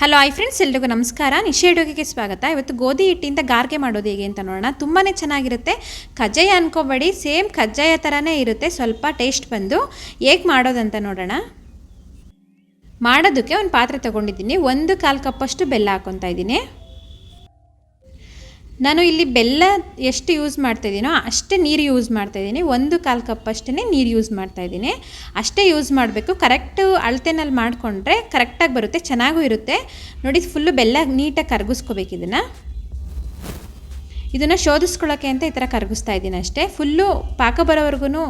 Hello I friends, ಎಲ್ರಿಗೂ ನಮಸ್ಕಾರ. ನಿಶೆ ಅಡುಗೆಗೆ ಸ್ವಾಗತ. ಇವತ್ತು ಗೋಧಿ ಹಿಟ್ಟಿಂದ ಗಾರ್ಗೆ ಮಾಡೋದು ಹೇಗೆ ಅಂತ ನೋಡೋಣ. ತುಂಬಾ ಚೆನ್ನಾಗಿರುತ್ತೆ. ಕಜ್ಜಾಯ ಅನ್ಕೋಬೇಡಿ, ಸೇಮ್ ಕಜ್ಜಾಯ ಥರನೇ ಇರುತ್ತೆ. ಸ್ವಲ್ಪ ಟೇಸ್ಟ್ ಬಂದು ಹೇಗೆ ಮಾಡೋದಂತ ನೋಡೋಣ. ಮಾಡೋದಕ್ಕೆ ಒಂದು ಪಾತ್ರೆ ತೊಗೊಂಡಿದ್ದೀನಿ. 1/4 ಕಪ್ಪಷ್ಟು ಬೆಲ್ಲ ಹಾಕ್ಕೊತಾ ಇದ್ದೀನಿ. ನಾನು ಇಲ್ಲಿ ಬೆಲ್ಲ ಎಷ್ಟು ಯೂಸ್ ಮಾಡ್ತಾಯಿದ್ದೀನೋ ಅಷ್ಟೇ ನೀರು ಯೂಸ್ ಮಾಡ್ತಾಯಿದ್ದೀನಿ. 1/4 ಕಪ್ ಅಷ್ಟೇ ನೀರು ಯೂಸ್ ಮಾಡ್ತಾಯಿದ್ದೀನಿ. ಅಷ್ಟೇ ಯೂಸ್ ಮಾಡಬೇಕು. ಕರೆಕ್ಟು ಅಳತೆನಲ್ಲಿ ಮಾಡಿಕೊಂಡ್ರೆ ಕರೆಕ್ಟಾಗಿ ಬರುತ್ತೆ, ಚೆನ್ನಾಗೂ ಇರುತ್ತೆ. ನೋಡಿ, ಫುಲ್ಲು ಬೆಲ್ಲ ನೀಟಾಗಿ ಕರಗಿಸ್ಕೋಬೇಕು. ಇದನ್ನು ಶೋಧಿಸ್ಕೊಳ್ಳೋಕ್ಕೆ ಅಂತ ಈ ಥರ ಕರಗಿಸ್ತಾ ಇದ್ದೀನಿ ಅಷ್ಟೇ. ಫುಲ್ಲು ಪಾಕ ಬರೋವರೆಗೂ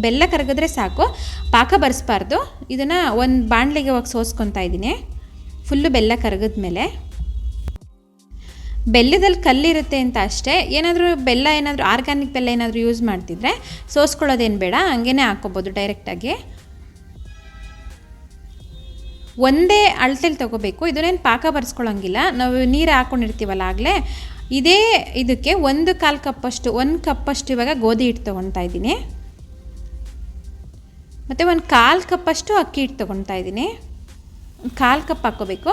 ಬೆಲ್ಲ ಕರಗಿದ್ರೆ ಸಾಕು, ಪಾಕ ಬರೆಸ್ಬಾರ್ದು. ಇದನ್ನು ಒಂದು ಬಾಣಲೆಗೆ ಹೋಗಿ ಸೋಸ್ಕೊತಾ ಇದ್ದೀನಿ. ಫುಲ್ಲು ಬೆಲ್ಲ ಕರಗಿದ್ಮೇಲೆ ಬೆಲ್ಲದಲ್ಲಿ ಕಲ್ಲಿರುತ್ತೆ ಅಂತ ಅಷ್ಟೇ. ಏನಾದರೂ ಬೆಲ್ಲ ಏನಾದರೂ ಆರ್ಗ್ಯಾನಿಕ್ ಬೆಲ್ಲ ಏನಾದರೂ ಯೂಸ್ ಮಾಡ್ತಿದ್ರೆ ಸೋಸ್ಕೊಳ್ಳೋದೇನು ಬೇಡ, ಹಂಗೇ ಹಾಕ್ಕೋಬೋದು ಡೈರೆಕ್ಟಾಗಿ. ಒಂದೇ ಅಳತೆಲಿ ತೊಗೋಬೇಕು. ಇದನ್ನೇನು ಪಾಕ ಬರ್ಸ್ಕೊಳ್ಳೋಂಗಿಲ್ಲ. ನಾವು ನೀರು ಹಾಕ್ಕೊಂಡಿರ್ತೀವಲ್ಲ ಆಗಲೇ, ಇದೇ ಇದಕ್ಕೆ 1/4 ಕಪ್ಪಷ್ಟು 1 ಕಪ್ಪಷ್ಟು ಇವಾಗ ಗೋಧಿ ಹಿಟ್ಟು ತೊಗೊತಾ ಇದ್ದೀನಿ. ಮತ್ತು 1/4 ಕಪ್ಪಷ್ಟು ಅಕ್ಕಿ ಹಿಟ್ಟು ತೊಗೊತಾ ಇದ್ದೀನಿ. 1/4 ಕಪ್ ಹಾಕ್ಕೋಬೇಕು.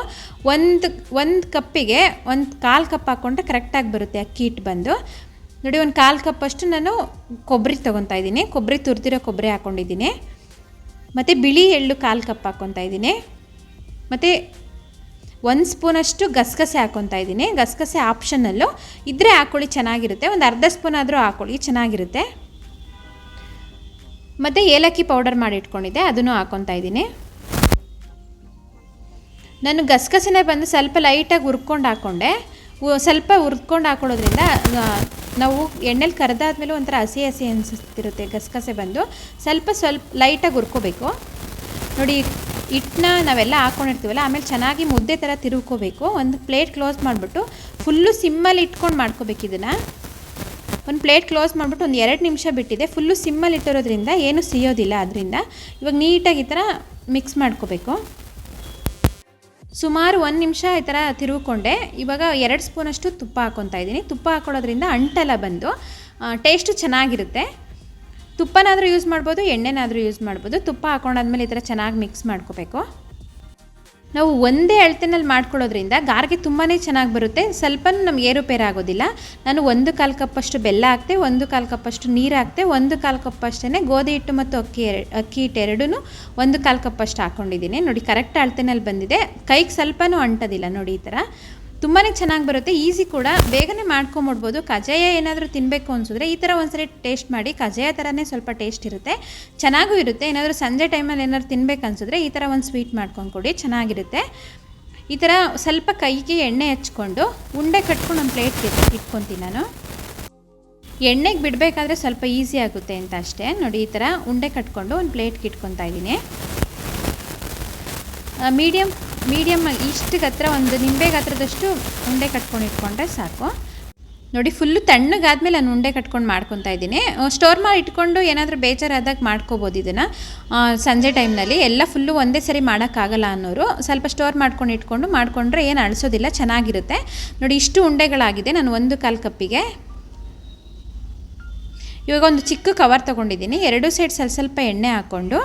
ಒಂದು ಕಪ್ಪಿಗೆ 1/4 ಕಪ್ ಹಾಕ್ಕೊಂಡ್ರೆ ಕರೆಕ್ಟಾಗಿ ಬರುತ್ತೆ ಅಕ್ಕಿ ಹಿಟ್ಟು ಬಂದು. ನೋಡಿ, 1/4 ಕಪ್ಪಷ್ಟು ನಾನು ಕೊಬ್ಬರಿ ತೊಗೊತಾ ಇದ್ದೀನಿ. ಕೊಬ್ಬರಿ ತುರಿದಿರೋ ಕೊಬ್ಬರಿ ಹಾಕ್ಕೊಂಡಿದ್ದೀನಿ. ಮತ್ತು ಬಿಳಿ ಎಳ್ಳು 1/4 ಕಪ್ ಹಾಕ್ಕೊತಾ ಇದ್ದೀನಿ. ಮತ್ತು 1 ಸ್ಪೂನಷ್ಟು ಗಸಗಸೆ ಹಾಕ್ಕೊತಾ ಇದ್ದೀನಿ. ಗಸಗಸೆ ಆಪ್ಷನಲ್ಲು ಇದ್ದರೆ ಹಾಕ್ಕೊಳ್ಳಿ, ಚೆನ್ನಾಗಿರುತ್ತೆ. ಒಂದು ಅರ್ಧ ಸ್ಪೂನ್ ಆದರೂ ಹಾಕ್ಕೊಳ್ಳಿ, ಚೆನ್ನಾಗಿರುತ್ತೆ. ಮತ್ತು ಏಲಕ್ಕಿ ಪೌಡರ್ ಮಾಡಿ ಇಟ್ಕೊಂಡಿದ್ದೆ, ಅದನ್ನು ಹಾಕ್ಕೊತಾ ಇದ್ದೀನಿ. ನಾನು ಗಸಗಸೆನೇ ಬಂದು ಸ್ವಲ್ಪ ಲೈಟಾಗಿ ಹುರ್ಕೊಂಡು ಹಾಕ್ಕೊಂಡೆ. ಸ್ವಲ್ಪ ಹುರ್ಕೊಂಡು ಹಾಕೊಳ್ಳೋದ್ರಿಂದ ನಾವು ಎಣ್ಣೆಲಿ ಕರೆದಾದ್ಮೇಲೆ ಒಂಥರ ಹಸಿ ಹಸಿ ಅನಿಸ್ತಿರುತ್ತೆ. ಗಸಗಸೆ ಬಂದು ಸ್ವಲ್ಪ ಲೈಟಾಗಿ ಹುರ್ಕೋಬೇಕು. ನೋಡಿ, ಹಿಟ್ಟನ್ನ ನಾವೆಲ್ಲ ಹಾಕ್ಕೊಂಡಿರ್ತೀವಲ್ಲ, ಆಮೇಲೆ ಚೆನ್ನಾಗಿ ಮುದ್ದೆ ಥರ ತಿರುಗ್ಕೋಬೇಕು. ಒಂದು ಪ್ಲೇಟ್ ಕ್ಲೋಸ್ ಮಾಡಿಬಿಟ್ಟು ಫುಲ್ಲು ಸಿಮ್ಮಲ್ಲಿ ಇಟ್ಕೊಂಡು ಮಾಡ್ಕೋಬೇಕು. ಇದನ್ನು ಒಂದು ಪ್ಲೇಟ್ ಕ್ಲೋಸ್ ಮಾಡಿಬಿಟ್ಟು ಒಂದು 2 ನಿಮಿಷ ಬಿಟ್ಟಿದೆ. ಫುಲ್ಲು ಸಿಮ್ಮಲ್ಲಿ ಇಟ್ಟಿರೋದ್ರಿಂದ ಏನೂ ಸಿಯೋದಿಲ್ಲ. ಅದರಿಂದ ಇವಾಗ ನೀಟಾಗಿ ಈ ಥರ ಮಿಕ್ಸ್ ಮಾಡ್ಕೋಬೇಕು. ಸುಮಾರು 1 ನಿಮಿಷ ಈ ಥರ ತಿರುಗಿಕೊಂಡೆ. ಇವಾಗ 2 ಸ್ಪೂನಷ್ಟು ತುಪ್ಪ ಹಾಕ್ಕೊತಾ ಇದ್ದೀನಿ. ತುಪ್ಪ ಹಾಕ್ಕೊಳ್ಳೋದ್ರಿಂದ ಅಂಟೆಲ್ಲ ಬಂದು ಟೇಸ್ಟು ಚೆನ್ನಾಗಿರುತ್ತೆ. ತುಪ್ಪನಾದರೂ ಯೂಸ್ ಮಾಡ್ಬೋದು, ಎಣ್ಣೆನಾದರೂ ಯೂಸ್ ಮಾಡ್ಬೋದು. ತುಪ್ಪ ಹಾಕ್ಕೊಂಡಾದ್ಮೇಲೆ ಈ ಥರ ಚೆನ್ನಾಗಿ ಮಿಕ್ಸ್ ಮಾಡ್ಕೋಬೇಕು. ನಾವು ಒಂದೇ ಅಳತೆನಲ್ಲಿ ಮಾಡ್ಕೊಳ್ಳೋದ್ರಿಂದ ಗಾರ್ಗೆ ತುಂಬಾ ಚೆನ್ನಾಗಿ ಬರುತ್ತೆ. ಸ್ವಲ್ಪ ನಮ್ಗೆ ಏರುಪೇರು ಆಗೋದಿಲ್ಲ. ನಾನು 1/4 ಕಪ್ಪಷ್ಟು ಬೆಲ್ಲ ಹಾಕ್ತೆ, 1/4 ಕಪ್ಪಷ್ಟು ನೀರು ಹಾಕ್ತೆ, 1/4 ಕಪ್ಪಷ್ಟೇ ಗೋಧಿ ಹಿಟ್ಟು ಮತ್ತು ಅಕ್ಕಿ ಹಿಟ್ಟು ಎರಡೂ 1/4 ಕಪ್ಪಷ್ಟು ಹಾಕ್ಕೊಂಡಿದ್ದೀನಿ. ನೋಡಿ, ಕರೆಕ್ಟ್ ಅಳತೆನಲ್ಲಿ ಬಂದಿದೆ. ಕೈಗೆ ಸ್ವಲ್ಪನೂ ಅಂಟೋದಿಲ್ಲ. ನೋಡಿ, ಈ ಥರ ತುಂಬಾ ಚೆನ್ನಾಗಿ ಬರುತ್ತೆ. ಈಸಿ ಕೂಡ, ಬೇಗನೆ ಮಾಡ್ಕೊಂಬಿಡ್ಬೋದು. ಕಜ್ಜಾಯ ಏನಾದರೂ ತಿನ್ನಬೇಕು ಅನಿಸಿದ್ರೆ ಈ ಥರ ಒಂದ್ಸರಿ ಟೇಸ್ಟ್ ಮಾಡಿ. ಕಜ್ಜಾಯ ಥರನೇ ಸ್ವಲ್ಪ ಟೇಸ್ಟ್ ಇರುತ್ತೆ, ಚೆನ್ನಾಗೂ ಇರುತ್ತೆ. ಏನಾದರೂ ಸಂಜೆ ಟೈಮಲ್ಲಿ ಏನಾದ್ರು ತಿನ್ಬೇಕು ಅನಿಸಿದ್ರೆ ಈ ಥರ ಒಂದು ಸ್ವೀಟ್ ಮಾಡ್ಕೊಂಡು ಕೊಡಿ, ಚೆನ್ನಾಗಿರುತ್ತೆ. ಈ ಥರ ಸ್ವಲ್ಪ ಕೈಗೆ ಎಣ್ಣೆ ಹಚ್ಕೊಂಡು ಉಂಡೆ ಕಟ್ಕೊಂಡು ಒಂದು ಪ್ಲೇಟ್ಗೆ ಇಟ್ಕೊತೀನಿ ನಾನು. ಎಣ್ಣೆಗೆ ಬಿಡಬೇಕಾದ್ರೆ ಸ್ವಲ್ಪ ಈಸಿ ಆಗುತ್ತೆ ಅಂತ ಅಷ್ಟೇ. ನೋಡಿ, ಈ ಥರ ಉಂಡೆ ಕಟ್ಕೊಂಡು ಒಂದು ಪ್ಲೇಟ್ಗೆ ಇಟ್ಕೊತಾ ಇದ್ದೀನಿ. ಮೀಡಿಯಮ್ ಇಷ್ಟು ಹತ್ರ ಒಂದು ನಿಂಬೆ ಗಾತ್ರದಷ್ಟು ಉಂಡೆ ಕಟ್ಕೊಂಡು ಇಟ್ಕೊಂಡ್ರೆ ಸಾಕು. ನೋಡಿ, ಫುಲ್ಲು ತಣ್ಣಗಾದ್ಮೇಲೆ ನಾನು ಉಂಡೆ ಕಟ್ಕೊಂಡು ಮಾಡ್ಕೊತಾ ಇದ್ದೀನಿ. ಸ್ಟೋರ್ ಮಾಡಿ ಇಟ್ಕೊಂಡು ಏನಾದರೂ ಬೇಜಾರಾದಾಗ ಮಾಡ್ಕೋಬೋದು. ಇದನ್ನು ಸಂಜೆ ಟೈಮ್ನಲ್ಲಿ ಎಲ್ಲ ಫುಲ್ಲು ಒಂದೇ ಸರಿ ಮಾಡೋಕ್ಕಾಗಲ್ಲ ಅನ್ನೋರು ಸ್ವಲ್ಪ ಸ್ಟೋರ್ ಮಾಡ್ಕೊಂಡು ಇಟ್ಕೊಂಡು ಮಾಡಿಕೊಂಡ್ರೆ ಏನು ಅಳಿಸೋದಿಲ್ಲ, ಚೆನ್ನಾಗಿರುತ್ತೆ. ನೋಡಿ, ಇಷ್ಟು ಉಂಡೆಗಳಾಗಿದೆ. ನಾನು 1/4 ಕಪ್ಪಿಗೆ ಇವಾಗ ಒಂದು ಚಿಕ್ಕ ಕವರ್ ತೊಗೊಂಡಿದ್ದೀನಿ. 2 ಸೈಡ್ ಸ್ವಲ್ಪ ಎಣ್ಣೆ ಹಾಕ್ಕೊಂಡು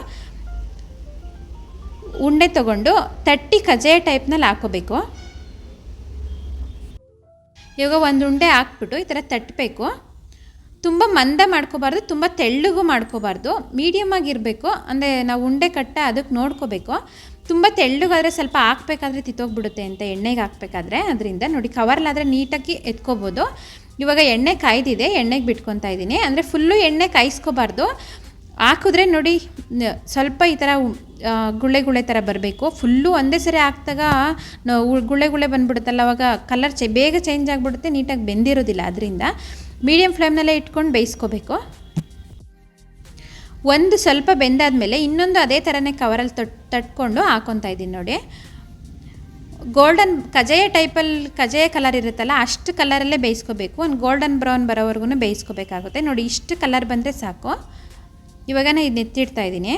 ಉಂಡೆ ತೊಗೊಂಡು ತಟ್ಟಿ ಕಜ್ಜಾಯ ಟೈಪ್ನಲ್ಲಿ ಹಾಕ್ಕೋಬೇಕು. ಇವಾಗ ಒಂದು ಉಂಡೆ ಹಾಕ್ಬಿಟ್ಟು ಈ ಥರ ತಟ್ಟಬೇಕು. ತುಂಬ ಮಂದ ಮಾಡ್ಕೋಬಾರ್ದು, ತುಂಬ ತೆಳ್ಳಗೂ ಮಾಡ್ಕೋಬಾರ್ದು, ಮೀಡಿಯಮ್ ಆಗಿರಬೇಕು. ಅಂದರೆ ನಾವು ಉಂಡೆ ಅದಕ್ಕೆ ನೋಡ್ಕೋಬೇಕು. ತುಂಬ ತೆಳ್ಳಗಾದರೆ ಸ್ವಲ್ಪ ಹಾಕಬೇಕಾದ್ರೆ ತಿತ್ತೋಗ್ಬಿಡುತ್ತೆ ಅಂತ ಎಣ್ಣೆಗೆ ಹಾಕಬೇಕಾದ್ರೆ. ಅದರಿಂದ ನೋಡಿ, ಕವರ್ಲಾದರೆ ನೀಟಾಗಿ ಎತ್ಕೋಬೋದು. ಇವಾಗ ಎಣ್ಣೆ ಕಾಯ್ದಿದೆ, ಎಣ್ಣೆಗೆ ಬಿಟ್ಕೊತಾ ಇದ್ದೀನಿ. ಅಂದರೆ ಫುಲ್ಲು ಎಣ್ಣೆ ಕಾಯಿಸ್ಕೋಬಾರ್ದು. ಹಾಕಿದ್ರೆ ನೋಡಿ, ಸ್ವಲ್ಪ ಈ ಥರ ಗುಳ್ಳೆ ಥರ ಬರಬೇಕು. ಫುಲ್ಲು ಒಂದೇ ಸರಿ ಹಾಕಿದಾಗ ಗುಳ್ಳೆ ಬಂದುಬಿಡುತ್ತಲ್ಲ, ಅವಾಗ ಕಲರ್ ಬೇಗ ಚೇಂಜ್ ಆಗಿಬಿಡುತ್ತೆ, ನೀಟಾಗಿ ಬೆಂದಿರೋದಿಲ್ಲ. ಅದರಿಂದ ಮೀಡಿಯಮ್ ಫ್ಲೇಮ್ನಲ್ಲೇ ಇಟ್ಕೊಂಡು ಬೇಯಿಸ್ಕೋಬೇಕು. ಒಂದು ಸ್ವಲ್ಪ ಬೆಂದಾದಮೇಲೆ ಇನ್ನೊಂದು ಅದೇ ಥರನೇ ಕವರಲ್ಲಿ ತಟ್ಕೊಂಡು ಹಾಕ್ಕೊತಾ ಇದ್ದೀನಿ. ನೋಡಿ, ಗೋಲ್ಡನ್ ಕಜ್ಜಾಯ ಟೈಪಲ್ಲಿ ಕಜ್ಜಾಯ ಕಲರ್ ಇರುತ್ತಲ್ಲ, ಅಷ್ಟು ಕಲರಲ್ಲೇ ಬೇಯಿಸ್ಕೋಬೇಕು. ಒಂದು ಗೋಲ್ಡನ್ ಬ್ರೌನ್ ಬರೋವರೆಗೂ ಬೇಯಿಸ್ಕೋಬೇಕಾಗುತ್ತೆ. ನೋಡಿ, ಇಷ್ಟು ಕಲರ್ ಬಂದರೆ ಸಾಕು. ಇವಾಗ ನಾನು ಇದು ಎತ್ತಿಡ್ತಾ ಇದ್ದೀನಿ.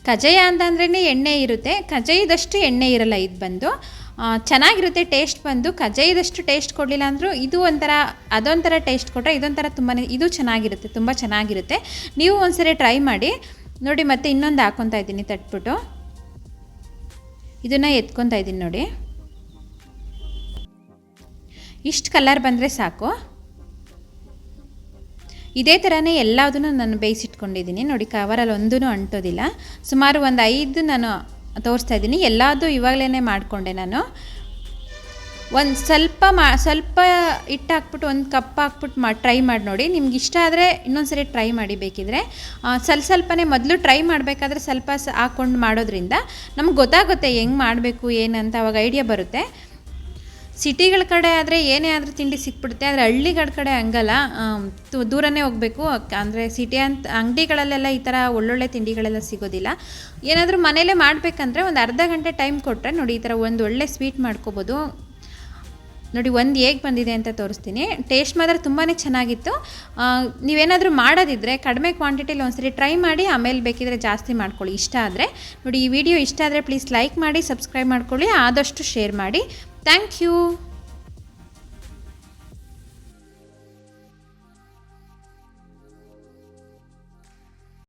ಕಜ್ಜಾಯ ಅಂತಂದ್ರೇ ಎಣ್ಣೆ ಇರುತ್ತೆ, ಕಜ್ಜಾಯದಷ್ಟು ಎಣ್ಣೆ ಇರಲ್ಲ. ಇದು ಬಂದು ಚೆನ್ನಾಗಿರುತ್ತೆ. ಟೇಸ್ಟ್ ಬಂದು ಕಜ್ಜಾಯದಷ್ಟು ಟೇಸ್ಟ್ ಕೊಡಲಿಲ್ಲ ಅಂದರೂ ಇದು ಅದೊಂಥರ ಟೇಸ್ಟ್ ಕೊಟ್ಟರೆ ಇದೊಂಥರ ಇದು ಚೆನ್ನಾಗಿರುತ್ತೆ, ತುಂಬ ಚೆನ್ನಾಗಿರುತ್ತೆ. ನೀವು ಒಂದ್ಸರಿ ಟ್ರೈ ಮಾಡಿ ನೋಡಿ. ಮತ್ತೆ ಇನ್ನೊಂದು ಹಾಕ್ಕೊತಾ ಇದ್ದೀನಿ ತಟ್ಬಿಟ್ಟು. ಇದನ್ನು ಎತ್ಕೊತಾ ಇದ್ದೀನಿ ನೋಡಿ. ಇಷ್ಟು ಕಲರ್ ಬಂದರೆ ಸಾಕು. ಇದೇ ಥರನೇ ಎಲ್ಲದನ್ನು ನಾನು ಬೇಯಿಸಿಟ್ಕೊಂಡಿದ್ದೀನಿ ನೋಡಿ. ಕವರಲ್ಲಿ ಒಂದೂ ಅಂಟೋದಿಲ್ಲ. ಸುಮಾರು ಒಂದು 5 ನಾನು ತೋರಿಸ್ತಾ ಇದ್ದೀನಿ. ಎಲ್ಲದೂ ಇವಾಗಲೇ ಮಾಡಿಕೊಂಡೆ ನಾನು. ಒಂದು ಸ್ವಲ್ಪ ಹಿಟ್ಟು ಹಾಕ್ಬಿಟ್ಟು ಒಂದು ಕಪ್ ಹಾಕ್ಬಿಟ್ಟು ಟ್ರೈ ಮಾಡಿ ನೋಡಿ. ನಿಮ್ಗೆ ಇಷ್ಟ ಆದರೆ ಇನ್ನೊಂದು ಸರಿ ಟ್ರೈ ಮಾಡಿ. ಬೇಕಿದ್ರೆ ಸ್ವಲ್ಪನೇ ಮೊದಲು ಟ್ರೈ ಮಾಡಬೇಕಾದ್ರೆ ಸ್ವಲ್ಪ ಹಾಕ್ಕೊಂಡು ಮಾಡೋದ್ರಿಂದ ನಮ್ಗೆ ಗೊತ್ತಾಗುತ್ತೆ ಹೆಂಗೆ ಮಾಡಬೇಕು ಏನಂತ. ಅವಾಗ ಐಡಿಯಾ ಬರುತ್ತೆ. ಸಿಟಿಗಳ ಕಡೆ ಆದರೆ ಏನೇ ಆದರೂ ತಿಂಡಿ ಸಿಕ್ಬಿಡುತ್ತೆ. ಆದರೆ ಹಳ್ಳಿಗಳ ಕಡೆ ಹಂಗಲ್ಲ, ದೂರನೇ ಹೋಗಬೇಕು. ಅಂದರೆ ಸಿಟಿ ಅಂಗಡಿಗಳಲ್ಲೆಲ್ಲ ಈ ಥರ ಒಳ್ಳೊಳ್ಳೆ ತಿಂಡಿಗಳೆಲ್ಲ ಸಿಗೋದಿಲ್ಲ. ಏನಾದರೂ ಮನೇಲೇ ಮಾಡಬೇಕಂದ್ರೆ ಒಂದು ಅರ್ಧ ಗಂಟೆ ಟೈಮ್ ಕೊಟ್ಟರೆ ನೋಡಿ ಈ ಥರ ಒಂದು ಒಳ್ಳೆ ಸ್ವೀಟ್ ಮಾಡ್ಕೋಬೋದು. ನೋಡಿ ಒಂದು ಹೇಗೆ ಬಂದಿದೆ ಅಂತ ತೋರಿಸ್ತೀನಿ. ಟೇಸ್ಟ್ ಮಾತ್ರ ತುಂಬಾ ಚೆನ್ನಾಗಿತ್ತು. ನೀವೇನಾದರೂ ಮಾಡೋದಿದ್ದರೆ ಕಡಿಮೆ ಕ್ವಾಂಟಿಟಿಲಿ ಒಂದ್ಸರಿ ಟ್ರೈ ಮಾಡಿ, ಆಮೇಲೆ ಬೇಕಿದ್ರೆ ಜಾಸ್ತಿ ಮಾಡ್ಕೊಳ್ಳಿ ಇಷ್ಟ ಆದರೆ. ನೋಡಿ ಈ ವಿಡಿಯೋ ಇಷ್ಟ ಆದರೆ ಪ್ಲೀಸ್ ಲೈಕ್ ಮಾಡಿ, ಸಬ್ಸ್ಕ್ರೈಬ್ ಮಾಡ್ಕೊಳ್ಳಿ, ಆದಷ್ಟು ಶೇರ್ ಮಾಡಿ. Thank you.